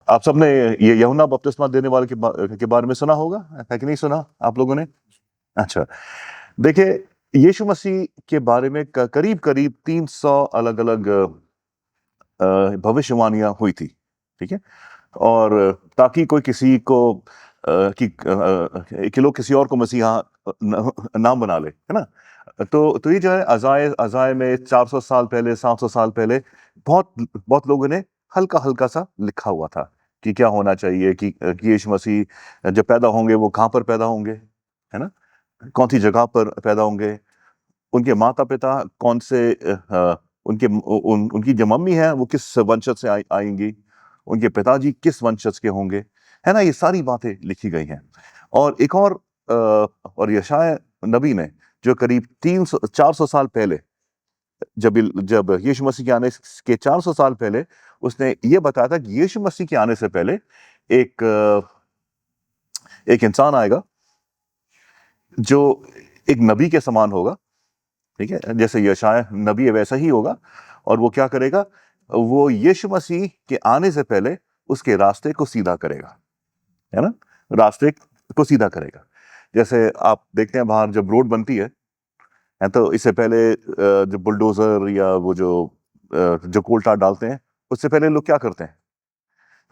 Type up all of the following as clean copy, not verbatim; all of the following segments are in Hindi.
आप सबने ये यूहन्ना बपतिस्मा देने वाले के बारे में सुना होगा, है कि नहीं सुना आप लोगों ने? अच्छा, देखिए, यीशु मसीह के बारे में करीब करीब 300 अलग अलग भविष्यवाणियां हुई थी, ठीक है। और ताकि कोई किसी को कि लोग किसी और को मसीहा नाम बना ले, है ना। तो ये जो है अजाय अजाय में 400 साल पहले, 700 साल पहले बहुत बहुत लोगों ने हल्का हल्का सा लिखा हुआ था कि क्या होना चाहिए, कि यीशु मसीह जब पैदा होंगे वो कहाँ पर पैदा होंगे, है ना, कौन सी जगह पर पैदा होंगे, उनके माता पिता कौन से उनकी जो मम्मी है वो किस वंशज से आएंगी, उनके पिताजी किस वंशज के होंगे, है ना। ये सारी बातें लिखी गई हैं। और एक और यशायाह नबी ने जो करीब 300 400 साल पहले, जब यीशु मसीह के आने के 400 साल पहले उसने ये बताया था कि यीशु मसीह के आने से पहले एक एक इंसान आएगा जो एक नबी के समान होगा, ठीक है, जैसे यशायाह नबी है वैसा ही होगा। और वो क्या करेगा, वो यीशु मसीह के आने से पहले उसके रास्ते को सीधा करेगा, है ना, रास्ते को सीधा करेगा। जैसे आप देखते हैं बाहर जब रोड बनती है तो इससे पहले जो बुलडोजर या वो जो कोलटा डालते हैं, उससे पहले लोग क्या करते हैं,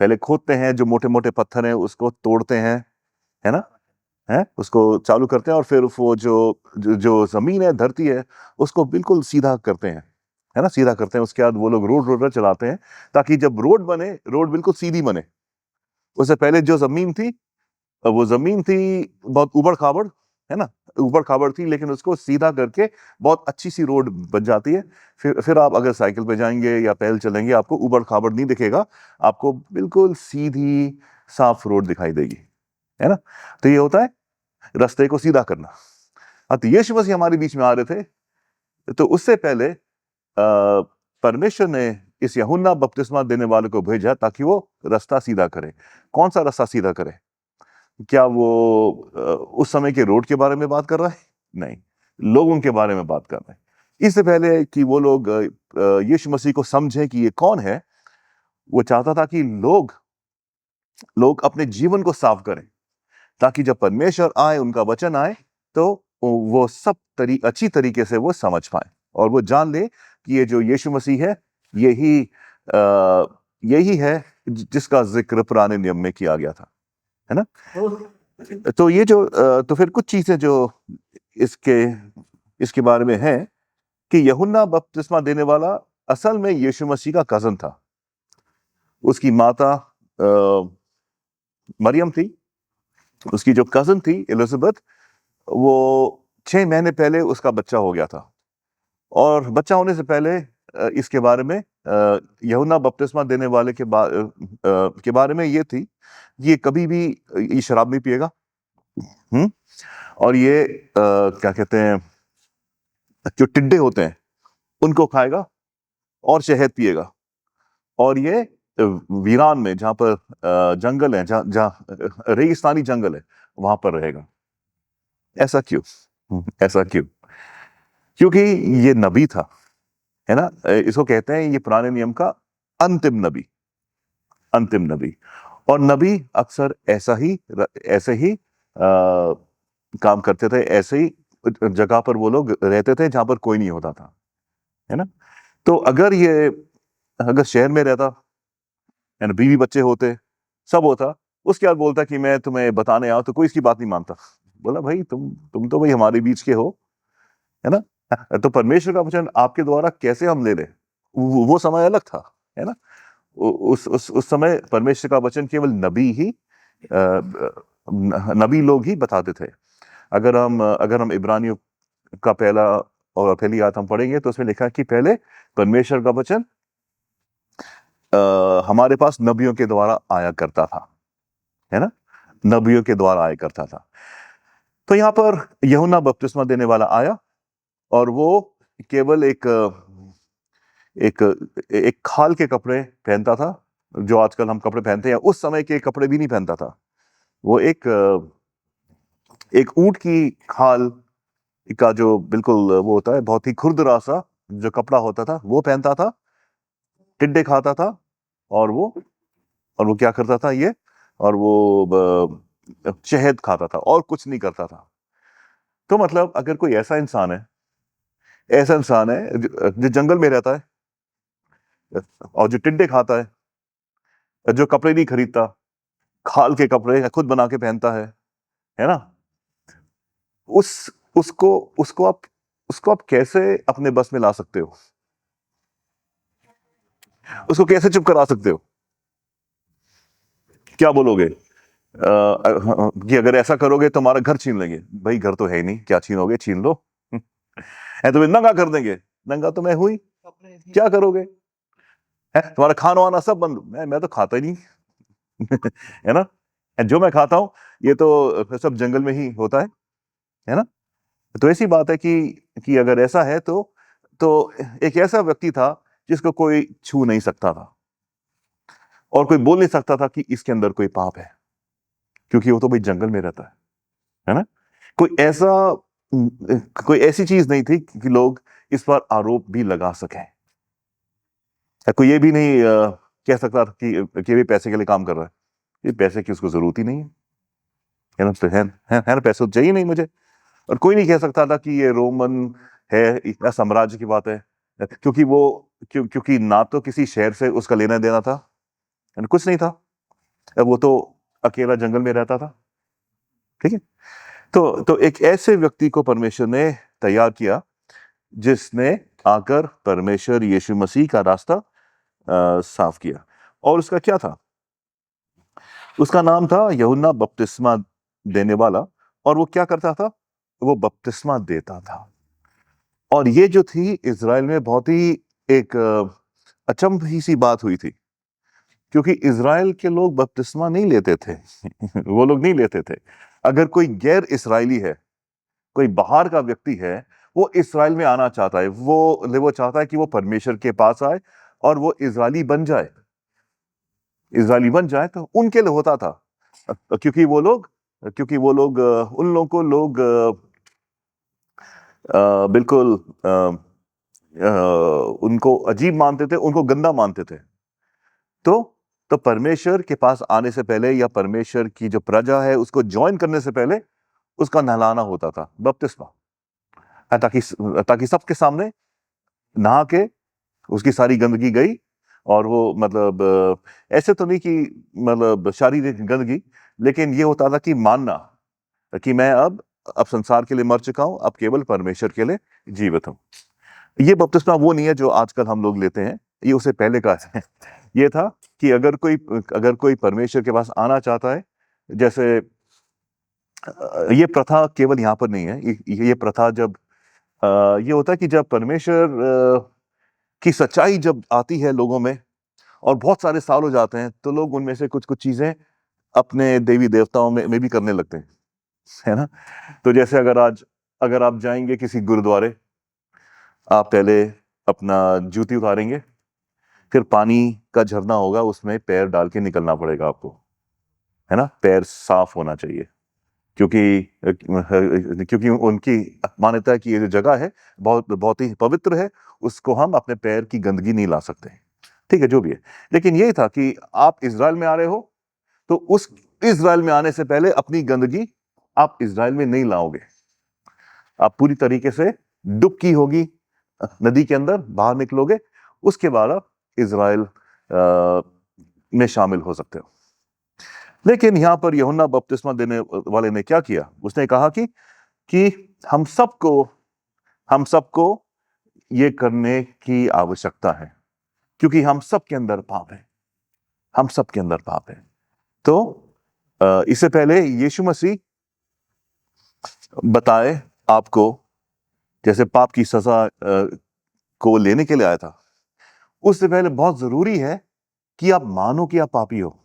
पहले खोदते हैं, जो मोटे मोटे पत्थर हैं उसको तोड़ते हैं, है ना, है उसको चालू करते हैं, और फिर वो जो जमीन है, धरती है, उसको बिल्कुल सीधा करते हैं, है ना, सीधा करते हैं। उसके बाद वो लोग रोड रोड चलाते हैं ताकि जब रोड बने, रोड बिल्कुल सीधी बने। उससे पहले जो जमीन थी, वो जमीन थी बहुत उबड़ खाबड़, है ना, उबड़ खाबड़ थी, लेकिन उसको सीधा करके बहुत अच्छी सी रोड बन जाती है। फिर आप अगर साइकिल पे जाएंगे या पैदल चलेंगे, आपको उबड़ खाबड़ नहीं दिखेगा, आपको बिल्कुल सीधी साफ रोड दिखाई देगी, है ना। तो ये होता है रास्ते को सीधा करना। हाँ, तो यीशु मसीह हमारे बीच में आ रहे थे, तो उससे पहले परमेश्वर ने इस यूहन्ना बपतिस्मा देने वाले को भेजा ताकि वो रास्ता सीधा करे। कौन सा रास्ता सीधा करे? क्या वो उस समय के रोड के बारे में बात कर रहा है? नहीं, लोगों के बारे में बात कर रहे हैं। इससे पहले कि वो लोग यीशु मसीह को समझें कि ये कौन है, वो चाहता था कि लोग अपने जीवन को साफ करें, ताकि जब परमेश्वर आए, उनका वचन आए, तो वो सब अच्छी तरीके से वो समझ पाए और वो जान ले कि ये जो यीशु मसीह है, यही यही है जिसका जिक्र पुराने नियम में किया गया था, है ना। तो ये तो फिर कुछ चीजें जो इसके इसके बारे में है कि यूहन्ना बपतिस्मा देने वाला असल में यीशु मसीह का कजन था। उसकी माता मरियम थी, उसकी जो कजन थी एलिजाबेथ, वो 6 महीने पहले उसका बच्चा हो गया था। और बच्चा होने से पहले इसके बारे में यूहन्ना बपतिस्मा देने वाले के बारे में ये थी कि ये कभी भी ये शराब नहीं पिएगा, और ये क्या कहते हैं, जो टिड्डे होते हैं उनको खाएगा, और शहद पिएगा, और ये वीरान में, जहां पर जंगल है, जहां जहां रेगिस्तानी जंगल है, वहां पर रहेगा। ऐसा क्यों? ऐसा क्यों? क्योंकि ये नबी था, है ना। इसको कहते हैं ये पुराने नियम का अंतिम नबी, अंतिम नबी। और नबी अक्सर ऐसे ही काम करते थे, ऐसे ही जगह पर वो लोग रहते थे जहां पर कोई नहीं होता था, है ना। तो अगर शहर में रहता, है ना, बीवी बच्चे होते, सब होता, उसके बाद बोलता कि मैं तुम्हें बताने आऊं, तो कोई इसकी बात नहीं मानता। बोला भाई तुम तो भाई हमारे बीच के हो, है ना। तो परमेश्वर का वचन आपके द्वारा कैसे हम ले लें? वो समय अलग था, है ना। उस समय परमेश्वर का वचन केवल नबी लोग ही बताते थे। अगर हम इब्रानियों का पहली आयत हम पढ़ेंगे, तो उसमें लिखा है कि पहले परमेश्वर का वचन हमारे पास नबियों के द्वारा आया करता था, है ना, नबियों के द्वारा आया करता था। तो यहाँ पर यूहन्ना बपतिस्मा देने वाला आया, और वो केवल एक एक खाल के कपड़े पहनता था, जो आजकल हम कपड़े पहनते हैं, उस समय के कपड़े भी नहीं पहनता था। वो एक ऊंट की खाल का जो बिल्कुल वो होता है, बहुत ही खुरदरा सा जो कपड़ा होता था, वो पहनता था, टिड्डे खाता था, और वो और वो क्या करता था ये, और वो शहद खाता था और कुछ नहीं करता था। तो मतलब अगर कोई ऐसा इंसान है, जो जंगल में रहता है और जो टिड्डे खाता है, जो कपड़े नहीं खरीदता, खाल के कपड़े खुद बना के पहनता है ना, उस उसको उसको आप कैसे अपने बस में ला सकते हो? उसको कैसे चुप करा सकते हो? क्या बोलोगे? कि अगर ऐसा करोगे तो हमारा घर छीन लेंगे। भाई घर तो है ही नहीं, क्या छीनोगे, छीन लो। है तुम्हें नंगा कर देंगे। नंगा तो मैं हुई, क्या करोगे? है तुम्हारा खाना वाना सब बंद। मैं तो खाता ही नहीं। है ना? जो मैं खाता हूं ये तो सब जंगल में ही होता है ना? तो ऐसी बात है कि अगर ऐसा है तो एक ऐसा व्यक्ति था जिसको कोई छू नहीं सकता था और कोई बोल नहीं सकता था कि इसके अंदर कोई पाप है, क्योंकि वो तो भाई जंगल में रहता है ना? कोई ऐसा कोई ऐसी चीज नहीं थी कि लोग इस पर आरोप भी लगा सकें। कोई ये भी नहीं कह सकता था कि ये पैसे के लिए काम कर रहा है। ये पैसे की उसको जरूरत ही नहीं है ना? तो है ना, पैसे तो चाहिए नहीं मुझे। और कोई नहीं कह सकता था कि ये रोमन है या साम्राज्य की बात है, क्योंकि ना तो किसी शहर से उसका लेना देना था, कुछ नहीं था। अब वो तो अकेला जंगल में रहता था। ठीक है। तो एक ऐसे व्यक्ति को परमेश्वर ने तैयार किया जिसने आकर परमेश्वर यीशु मसीह का रास्ता साफ किया। और उसका क्या था? उसका नाम था यूहन्ना बपतिस्मा देने वाला। और वो क्या करता था? वो बपतिस्मा देता था। और ये जो थी इज़राइल में बहुत ही एक अचंभी सी बात हुई थी, क्योंकि इज़राइल के लोग बपतिस्मा नहीं लेते थे। वो लोग नहीं लेते थे। अगर कोई गैर इस्राएली है, कोई बाहर का व्यक्ति है, वो इस्राएल में आना चाहता है, वो चाहता है कि वो परमेश्वर के पास आए और वो इज़राइली बन जाए, तो उनके लिए होता था। क्योंकि वो लोग उन लोगों को लोग बिल्कुल उनको अजीब मानते थे, उनको गंदा मानते थे। तो परमेश्वर के पास आने से पहले या परमेश्वर की जो प्रजा है उसको ज्वाइन करने से पहले उसका नहलाना होता था, बपतिस्मा, ताकि ताकि सबके सामने नहा के उसकी सारी गंदगी गई। और वो मतलब ऐसे तो नहीं कि मतलब शारीरिक गंदगी, लेकिन ये होता था कि मानना कि मैं अब संसार के लिए मर चुका हूं, अब केवल परमेश्वर के लिए जीवित हूं। ये बपतिस्मा वो नहीं है जो आजकल हम लोग लेते हैं, ये उससे पहले का है। ये था कि अगर कोई परमेश्वर के पास आना चाहता है, जैसे ये प्रथा केवल यहाँ पर नहीं है। ये प्रथा जब ये होता है कि जब परमेश्वर की सच्चाई जब आती है लोगों में और बहुत सारे साल हो जाते हैं, तो लोग उनमें से कुछ कुछ चीजें अपने देवी देवताओं में भी करने लगते हैं, है ना? तो जैसे अगर आप जाएंगे किसी गुरुद्वारे, आप पहले अपना जूती उतारेंगे, फिर पानी का झरना होगा, उसमें पैर डाल के निकलना पड़ेगा आपको, है ना? पैर साफ होना चाहिए, क्योंकि उनकी मान्यता है कि ये जो जगह है बहुत बहुत ही पवित्र है, उसको हम अपने पैर की गंदगी नहीं ला सकते। ठीक है, जो भी है। लेकिन ये था कि आप इज़राइल में आ रहे हो, तो उस इज़राइल में आने से पहले अपनी गंदगी आप इज़राइल में नहीं लाओगे। आप पूरी तरीके से डुबकी होगी नदी के अंदर, बाहर निकलोगे, उसके बाद आप इज़राइल में शामिल हो सकते हो। लेकिन यहां पर यूहन्ना बपतिस्मा देने वाले ने क्या किया? उसने कहा कि हम सबको ये करने की आवश्यकता है, क्योंकि हम सबके अंदर पाप है। हम सबके अंदर पाप है। तो इससे पहले यीशु मसीह बताए आपको, जैसे पाप की सजा को लेने के लिए आया था, उससे पहले बहुत जरूरी है कि आप मानो कि आप पापी हो।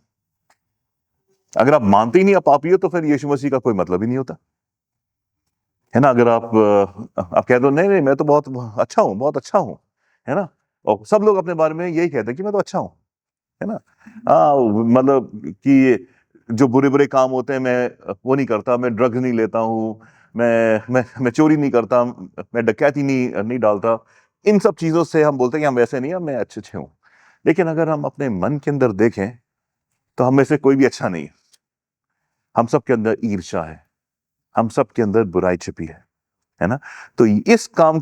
अगर आप मानते ही नहीं आप पापी हो, तो फिर यीशु मसीह का कोई मतलब ही नहीं होता, है ना? अगर आप कह दो नहीं नहीं मैं तो बहुत अच्छा हूँ, बहुत अच्छा हूँ, है ना? और सब लोग अपने बारे में यही कहते हैं कि मैं तो अच्छा हूँ, है ना? हाँ, मतलब कि जो बुरे बुरे काम होते हैं मैं वो नहीं करता, मैं ड्रग्स नहीं लेता हूँ, मैं चोरी नहीं करता, मैं डकैती नहीं नहीं डालता। इन सब चीजों से हम बोलते हैं कि हम वैसे नहीं, हम मैं अच्छे अच्छे हूँ। लेकिन अगर हम अपने मन के अंदर देखें तो हम में से कोई भी अच्छा नहीं है। हम सब के अंदर ईर्ष्या है, हम सब के अंदर बुराई छिपी है ना। तो इस काम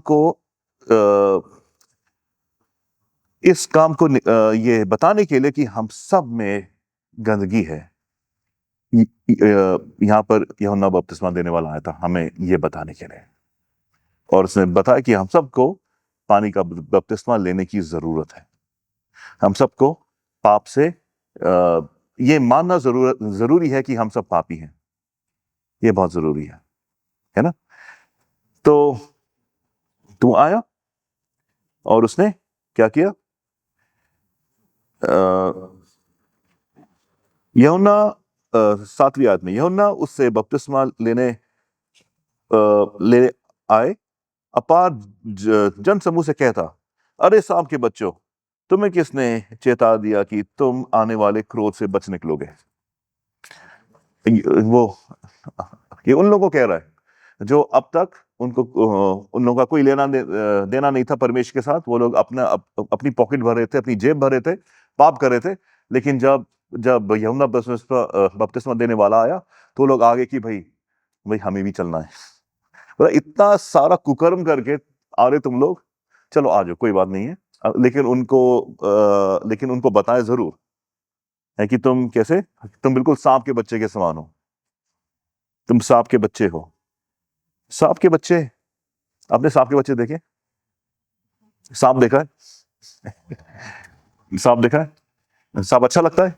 को ये बताने के लिए कि हम सब में गंदगी है, यहाँ पर यूहन्ना बपतिस्मा देने वाला आया था हमें ये बताने के लिए। और उसने बताया कि हम सबको पानी का बपतिस्मा लेने की जरूरत है। हम सबको पाप से ये मानना जरूरी है कि हम सब पापी हैं। ये बहुत जरूरी है ना। तो तू आया और उसने क्या किया? यूहन्ना 7वीं आयत में यूहन्ना उससे बपतिस्मा ले आए, अपार जन समूह से कहता, अरे सांप के बच्चों, तुम्हें किसने चेता दिया कि तुम आने वाले क्रोध से बच निकलोगे? वो ये उन लोगों को कह रहा है जो अब तक उन लोगों का कोई देना नहीं था परमेश्वर के साथ। वो लोग अपनी पॉकेट भर रहे थे, अपनी जेब भर रहे थे, पाप कर रहे थे। लेकिन जब जब यूहन्ना बपतिस्मा देने वाला आया तो लोग आगे कि भाई हमें भी चलना है। मतलब इतना सारा कुकर्म करके आ रहे तुम लोग, चलो आ जाओ, कोई बात नहीं है। लेकिन उनको बताया जरूर है कि तुम बिल्कुल सांप के बच्चे के समान हो। तुम सांप के बच्चे हो। सांप के बच्चे, आपने सांप के बच्चे देखे? सांप देखा है? सांप देखा है? सांप अच्छा लगता है?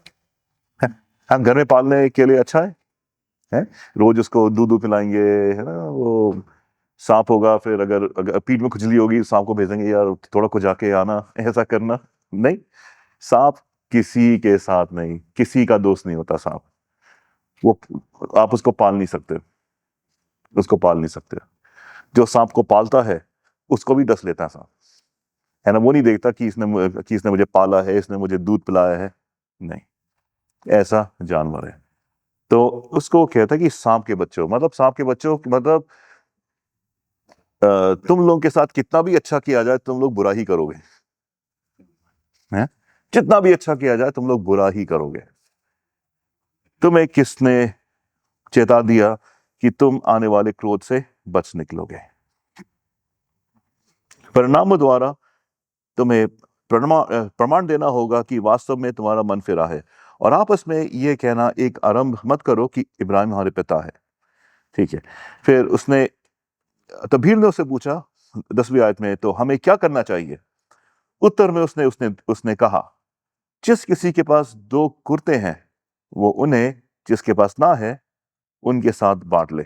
हाँ, घर में पालने के लिए अच्छा है? रोज उसको दूध पिलाएंगे, है ना। वो सांप होगा, फिर अगर पीठ में खुजली होगी, सांप को भेजेंगे, यार थोड़ा खुजा के आना, ऐसा करना नहीं। सांप किसी के साथ नहीं, किसी का दोस्त नहीं होता सांप। वो आप उसको पाल नहीं सकते, उसको पाल नहीं सकते। जो सांप को पालता है उसको भी डस लेता है सांप, है ना। वो नहीं देखता कि इसने मुझे पाला है, इसने मुझे दूध पिलाया है, नहीं, ऐसा जानवर है। तो उसको कहता है कि सांप के बच्चों, मतलब सांप के बच्चों मतलब तुम लोगों के साथ कितना भी अच्छा किया जाए तुम लोग बुरा ही करोगे, हैं? जितना भी अच्छा किया जाए तुम लोग बुरा ही करोगे। तुम्हें किसने चेता दिया कि तुम आने वाले क्रोध से बच निकलोगे? परिणामों द्वारा तुम्हें प्रमाण देना होगा कि वास्तव में तुम्हारा मन फिरा है, और आपस में ये कहना एक आरंभ मत करो कि इब्राहिम हमारे पिता है। ठीक है। फिर उसने तब भीड़ ने उससे पूछा 10वीं आयत में, तो हमें क्या करना चाहिए? उत्तर में उसने उसने उसने कहा, जिस किसी के पास 2 कुर्ते हैं वो उन्हें जिसके पास ना है उनके साथ बांट ले,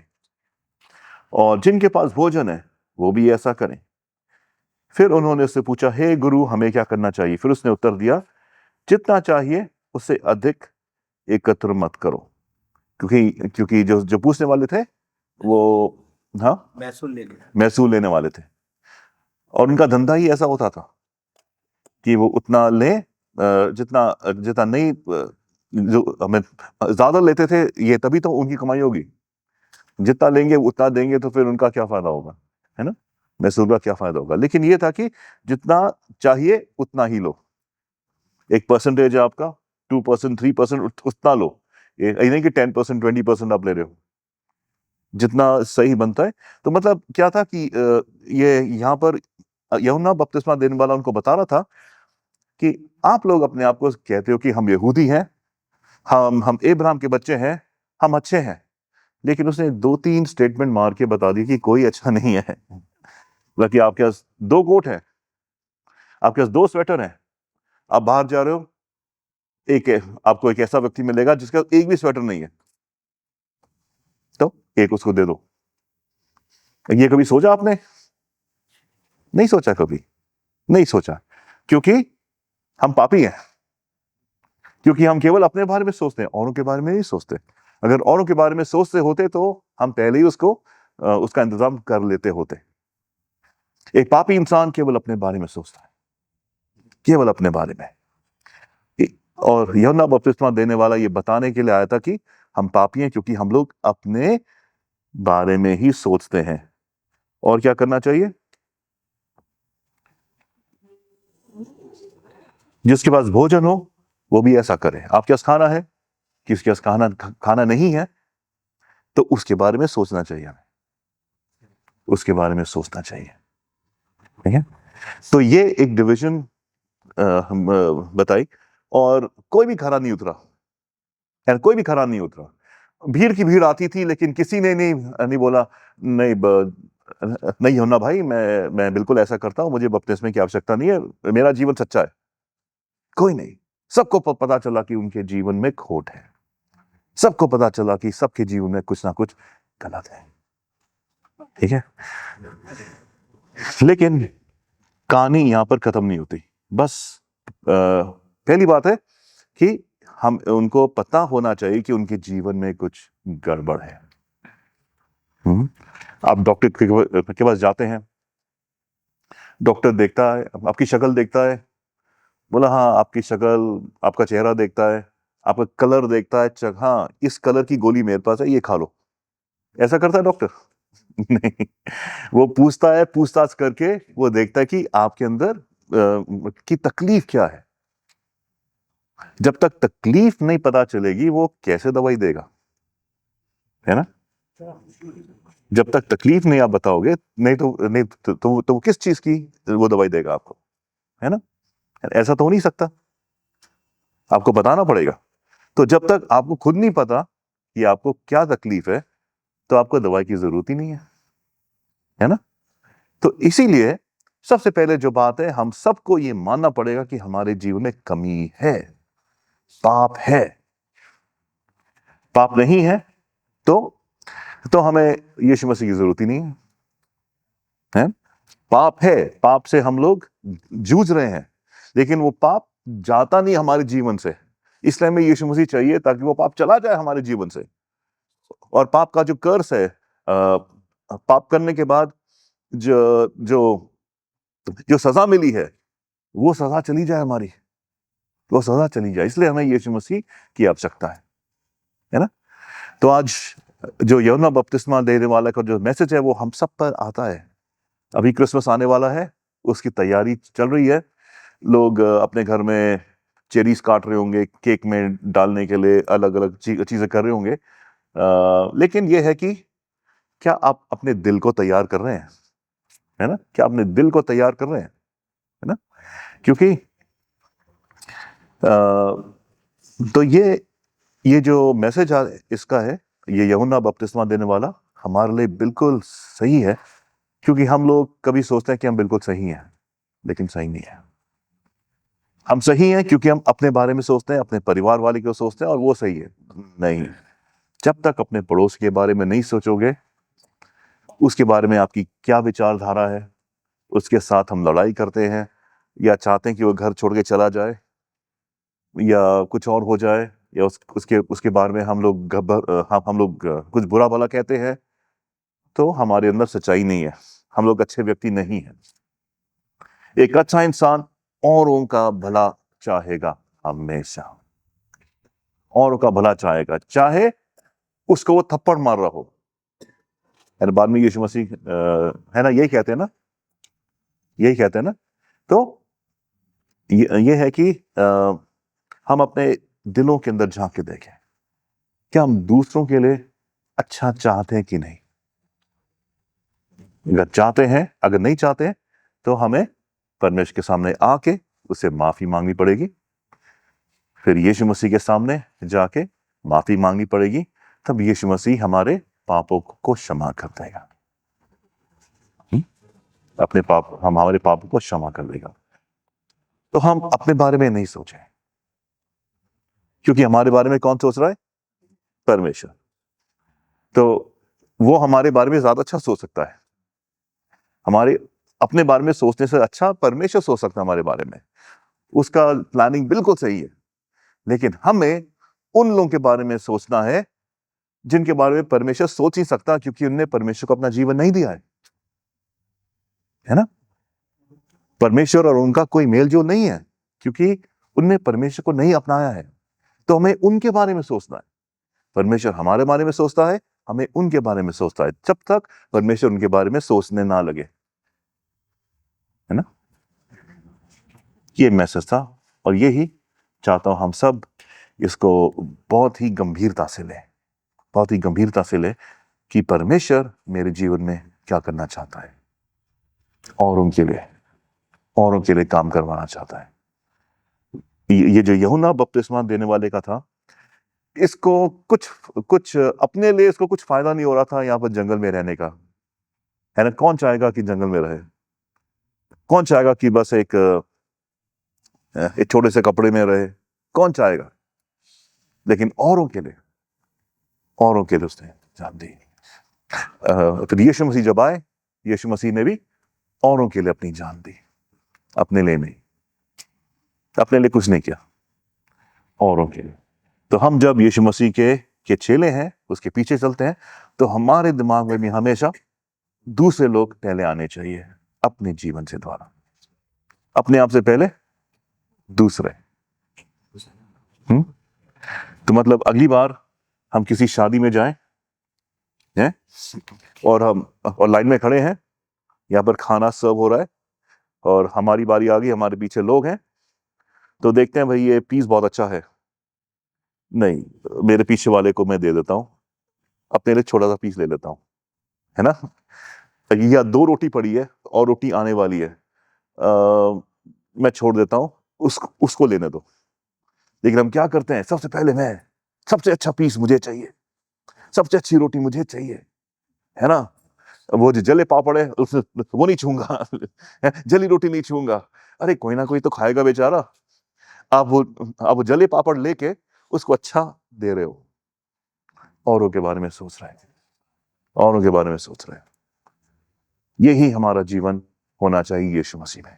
और जिनके पास भोजन है वो भी ऐसा करें। फिर उन्होंने उससे पूछा, हे गुरु, हमें क्या करना चाहिए? फिर उसने उत्तर दिया, जितना चाहिए उससे अधिक एकत्र मत करो। क्योंकि जो पूछने वाले थे वो, हाँ, महसूल लेने वाले थे, और उनका धंधा ही ऐसा होता था कि वो उतना ले जितना जितना नहीं, जो हमें ज्यादा लेते थे, ये तभी तो उनकी कमाई होगी। जितना लेंगे उतना देंगे तो फिर उनका क्या फायदा होगा, है ना। महसूल का क्या फायदा होगा? लेकिन ये था कि जितना चाहिए उतना ही लो। एक परसेंटेज है आपका, 2%, 3%, उतना लो। ये नहीं कि 10%, 20% आप ले रहे हो, जितना सही बनता है। तो मतलब क्या था कि ये यहाँ पर यूहन्ना बपतिस्मा देने वाला उनको बता रहा था कि आप लोग अपने आप को कहते हो कि हम यहूदी हैं, हम इब्राहिम के बच्चे हैं, हम अच्छे हैं। लेकिन उसने 2-3 स्टेटमेंट मार के बता दी कि कोई अच्छा नहीं है। मतलब कि आपके पास 2 कोट हैं, आपके पास 2 स्वेटर हैं, आप बाहर जा रहे हो, आपको एक ऐसा व्यक्ति मिलेगा जिसका एक भी स्वेटर नहीं है, तो एक उसको दे दो। ये कभी सोचा आपने? नहीं सोचा, कभी नहीं सोचा। क्योंकि हम पापी हैं, क्योंकि हम केवल अपने बारे में सोचते हैं, औरों के बारे में नहीं सोचते। अगर औरों के बारे में सोचते होते तो हम पहले ही उसका इंतजाम कर लेते होते। एक पापी इंसान केवल अपने बारे में सोचता है, केवल अपने बारे में। और यूहन्ना बपतिस्मा देने वाला ये बताने के लिए आया था कि हम पापी हैं क्योंकि हम लोग अपने बारे में ही सोचते हैं। और क्या करना चाहिए? जिसके पास भोजन हो वो भी ऐसा करे। आपके पास खाना है, किसके पास खाना खाना नहीं है, तो उसके बारे में सोचना चाहिए हमें, उसके बारे में सोचना चाहिए। ठीक है, तो ये एक डिवीजन बताई। और कोई भी खरा नहीं उतरा, यार कोई भी खरा नहीं उतरा। भीड़ की भीड़ आती थी, लेकिन किसी ने नहीं बोला नहीं नहीं होना भाई, मैं बिल्कुल ऐसा करता हूं, मुझे बपतिस्मे की आवश्यकता नहीं है, मेरा जीवन सच्चा है। कोई नहीं, सबको पता चला कि उनके जीवन में खोट है, सबको पता चला कि सबके जीवन में कुछ ना कुछ गलत है। ठीक है, लेकिन कहानी यहां पर खत्म नहीं होती। बस पहली बात है कि हम उनको पता होना चाहिए कि उनके जीवन में कुछ गड़बड़ है। आप डॉक्टर के पास जाते हैं, डॉक्टर देखता है, आपकी शक्ल देखता है, बोला हाँ आपकी शक्ल, आपका चेहरा देखता है, आपका कलर देखता है, हाँ इस कलर की गोली मेरे पास है, ये खा लो। ऐसा करता है डॉक्टर? नहीं, वो पूछता है, पूछताछ करके वो देखता है कि आपके अंदर की तकलीफ क्या है। जब तक तकलीफ नहीं पता चलेगी वो कैसे दवाई देगा, है ना? जब तक तकलीफ नहीं आप बताओगे, नहीं तो किस चीज की वो दवाई देगा आपको, है ना? ऐसा तो हो नहीं सकता, आपको बताना पड़ेगा। तो जब तक आपको खुद नहीं पता कि आपको क्या तकलीफ है, तो आपको दवाई की जरूरत ही नहीं है ना? तो इसीलिए सबसे पहले जो बात है, हम सबको ये मानना पड़ेगा कि हमारे जीवन में कमी है, पाप है। पाप नहीं है तो हमें यीशु मसीह की जरूरत ही नहीं है। पाप है, पाप से हम लोग जूझ रहे हैं, लेकिन वो पाप जाता नहीं हमारे जीवन से, इसलिए हमें यीशु मसीह चाहिए ताकि वो पाप चला जाए हमारे जीवन से। और पाप का जो कर्स है, पाप करने के बाद जो जो जो सजा मिली है, वो सजा चली जाए हमारी, वो सजा चली जाए, इसलिए हमें यीशु मसीह की आवश्यकता है ना? तो आज जो यूहन्ना बपतिस्मा देने वाला का जो मैसेज है वो हम सब पर आता है। अभी क्रिसमस आने वाला है, उसकी तैयारी चल रही है, लोग अपने घर में चेरीज काट रहे होंगे, केक में डालने के लिए अलग अलग चीजें कर रहे होंगे, लेकिन यह है कि क्या आप अपने दिल को तैयार कर रहे हैं, है ना? क्या अपने दिल को तैयार कर रहे हैं, है ना? क्योंकि तो ये जो मैसेज इसका है, ये यूहन्ना बपतिस्मा देने वाला हमारे लिए बिल्कुल सही है, क्योंकि हम लोग कभी सोचते हैं कि हम बिल्कुल सही हैं, लेकिन सही नहीं है। हम सही हैं क्योंकि हम अपने बारे में सोचते हैं, अपने परिवार वाले को सोचते हैं, और वो सही है। नहीं, जब तक अपने पड़ोस के बारे में नहीं सोचोगे, उसके बारे में आपकी क्या विचारधारा है, उसके साथ हम लड़ाई करते हैं या चाहते हैं कि वो घर छोड़ के चला जाए या कुछ और हो जाए, या उसके बारे में हम लोग कुछ बुरा भला कहते हैं, तो हमारे अंदर सच्चाई नहीं है, हम लोग अच्छे व्यक्ति नहीं हैं। एक अच्छा इंसान औरों का भला चाहेगा, हमेशा औरों का भला चाहेगा, चाहे उसको वो थप्पड़ मार रहा हो। बाद में यीशु मसीह है ना, यही कहते हैं ना, यही कहते हैं ना। तो ये है कि हम अपने दिलों के अंदर झांक के देखें, क्या हम दूसरों के लिए अच्छा चाहते हैं कि नहीं। अगर चाहते हैं, अगर नहीं चाहते हैं, तो हमें परमेश्वर के सामने आके उससे माफी मांगनी पड़ेगी, फिर यीशु मसीह के सामने जाके माफी मांगनी पड़ेगी, तब यीशु मसीह हमारे पापों को क्षमा कर देगा। हमारे पापों को क्षमा कर देगा। तो हम अपने बारे में नहीं सोचें, क्योंकि हमारे बारे में कौन सोच रहा है? परमेश्वर। तो वो हमारे बारे में ज्यादा अच्छा सोच सकता है। हमारे अपने बारे में सोचने से अच्छा परमेश्वर सोच सकता है हमारे बारे में, उसका प्लानिंग बिल्कुल सही है। लेकिन हमें उन लोगों के बारे में सोचना है जिनके बारे में परमेश्वर सोच ही सकता, क्योंकि उनने परमेश्वर को अपना जीवन नहीं दिया है ना? परमेश्वर और उनका कोई मेल जोल नहीं है, क्योंकि उनने परमेश्वर को नहीं अपनाया है। तो हमें उनके बारे में सोचना है। परमेश्वर हमारे बारे में सोचता है, हमें उनके बारे में सोचता है, जब तक परमेश्वर उनके बारे में सोचने ना लगे, है ना? ये मैसेज था, और यही चाहता हूं हम सब इसको बहुत ही गंभीरता से ले, बहुत ही गंभीरता से ले कि परमेश्वर मेरे जीवन में क्या करना चाहता है, औरों के लिए काम करवाना चाहता है। ये जो यूहन्ना बपतिस्मा देने वाले का था, इसको कुछ अपने लिए इसको कुछ फायदा नहीं हो रहा था यहाँ पर जंगल में रहने का, है ना। कौन चाहेगा कि जंगल में रहे? कौन चाहेगा कि बस एक छोटे से कपड़े में रहे? कौन चाहेगा? लेकिन औरों के लिए उसने जान दी। फिर यीशु मसीह जब आए, यीशु मसीह ने भी औरों के लिए अपनी जान दी, अपने लिए नहीं, अपने लिए कुछ नहीं किया, औरों के लिए। तो हम जब यीशु मसीह के चेले हैं, उसके पीछे चलते हैं, तो हमारे दिमाग में भी हमेशा दूसरे लोग पहले आने चाहिए अपने जीवन से द्वारा, अपने आप से पहले दूसरे। तो मतलब अगली बार हम किसी शादी में जाएं हैं और लाइन में खड़े हैं, यहाँ पर खाना सर्व हो रहा है और हमारी बारी आ गई, हमारे पीछे लोग हैं, तो देखते हैं भाई ये पीस बहुत अच्छा है, नहीं मेरे पीछे वाले को मैं दे देता हूँ, अपने लिए छोटा सा पीस ले लेता हूँ, है ना। या 2 रोटी पड़ी है और रोटी आने वाली है, मैं छोड़ देता हूँ, उसको लेने दो। लेकिन हम क्या करते हैं, सबसे पहले मैं, सबसे अच्छा पीस मुझे चाहिए, सबसे अच्छी रोटी मुझे चाहिए, है ना। वो जो जले पापड़ है वो नहीं छूंगा, जली रोटी नहीं छूंगा। अरे कोई ना कोई तो खाएगा बेचारा। आप वो जले पापड़ लेके उसको अच्छा दे रहे हो, औरों के बारे में सोच रहे हैं, औरों के बारे में सोच रहे हैं। यही हमारा जीवन होना चाहिए यीशु मसीह में।